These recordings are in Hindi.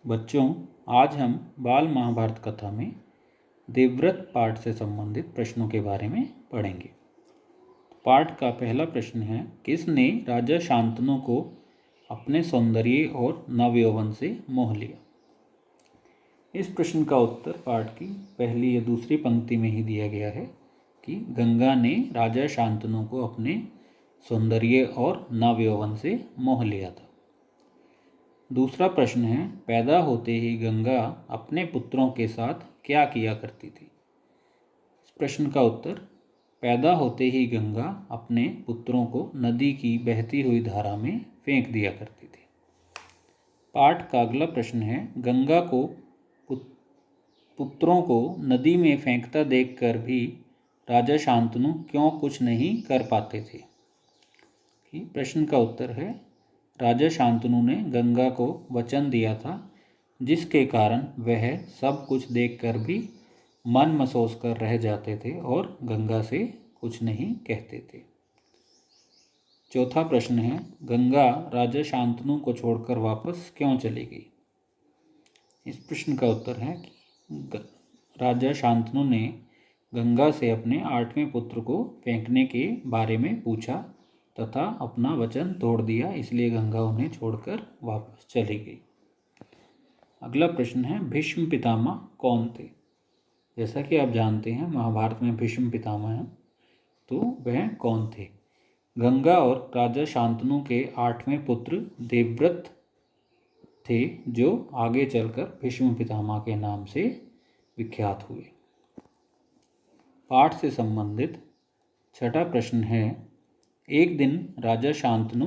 बच्चों, आज हम बाल महाभारत कथा में देवव्रत पाठ से संबंधित प्रश्नों के बारे में पढ़ेंगे। पाठ का पहला प्रश्न है, किसने राजा शांतनु को अपने सौंदर्य और नवयौवन से मोह लिया? इस प्रश्न का उत्तर पाठ की पहली या दूसरी पंक्ति में ही दिया गया है कि गंगा ने राजा शांतनु को अपने सौंदर्य और नवयौवन से मोह लिया था। दूसरा प्रश्न है, पैदा होते ही गंगा अपने पुत्रों के साथ क्या किया करती थी? इस प्रश्न का उत्तर, पैदा होते ही गंगा अपने पुत्रों को नदी की बहती हुई धारा में फेंक दिया करती थी। पाठ का अगला प्रश्न है, गंगा को पुत्रों को नदी में फेंकता देखकर भी राजा शांतनु क्यों कुछ नहीं कर पाते थे? प्रश्न का उत्तर है, राजा शांतनु ने गंगा को वचन दिया था, जिसके कारण वह सब कुछ देखकर भी मन महसूस कर रह जाते थे और गंगा से कुछ नहीं कहते थे। चौथा प्रश्न है, गंगा राजा शांतनु को छोड़कर वापस क्यों चली गई? इस प्रश्न का उत्तर है कि राजा शांतनु ने गंगा से अपने 8वें पुत्र को फेंकने के बारे में पूछा तथा अपना वचन तोड़ दिया, इसलिए गंगा उन्हें छोड़कर वापस चली गई। अगला प्रश्न है, भीष्म पितामह कौन थे? जैसा कि आप जानते हैं महाभारत में भीष्म पितामह हैं, तो वह कौन थे? गंगा और राजा शांतनु के 8वें पुत्र देवव्रत थे, जो आगे चलकर भीष्म पितामह के नाम से विख्यात हुए। पाठ से संबंधित छठा प्रश्न है, एक दिन राजा शांतनु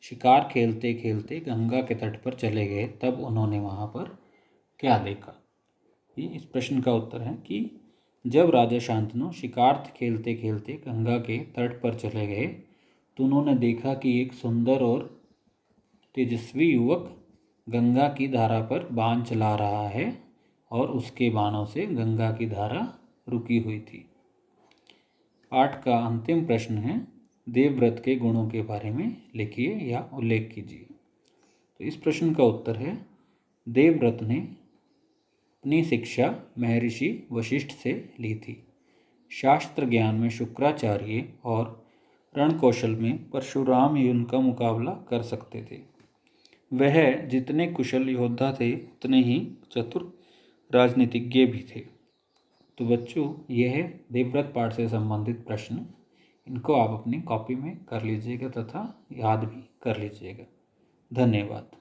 शिकार खेलते खेलते गंगा के तट पर चले गए, तब उन्होंने वहाँ पर क्या देखा? इस प्रश्न का उत्तर है कि जब राजा शांतनु शिकार खेलते खेलते गंगा के तट पर चले गए तो उन्होंने देखा कि एक सुंदर और तेजस्वी युवक गंगा की धारा पर बाण चला रहा है और उसके बाणों से गंगा की धारा रुकी हुई थी। पाठ का अंतिम प्रश्न है, देवव्रत के गुणों के बारे में लिखिए या उल्लेख कीजिए। तो इस प्रश्न का उत्तर है, देवव्रत ने अपनी शिक्षा महर्षि वशिष्ठ से ली थी। शास्त्र ज्ञान में शुक्राचार्य और रण कौशल में परशुराम ही उनका मुकाबला कर सकते थे। वह जितने कुशल योद्धा थे उतने ही चतुर राजनीतिज्ञ भी थे। तो बच्चों, यह है देवव्रत पाठ से संबंधित प्रश्न। इनको आप अपनी कॉपी में कर लीजिएगा तथा याद भी कर लीजिएगा। धन्यवाद।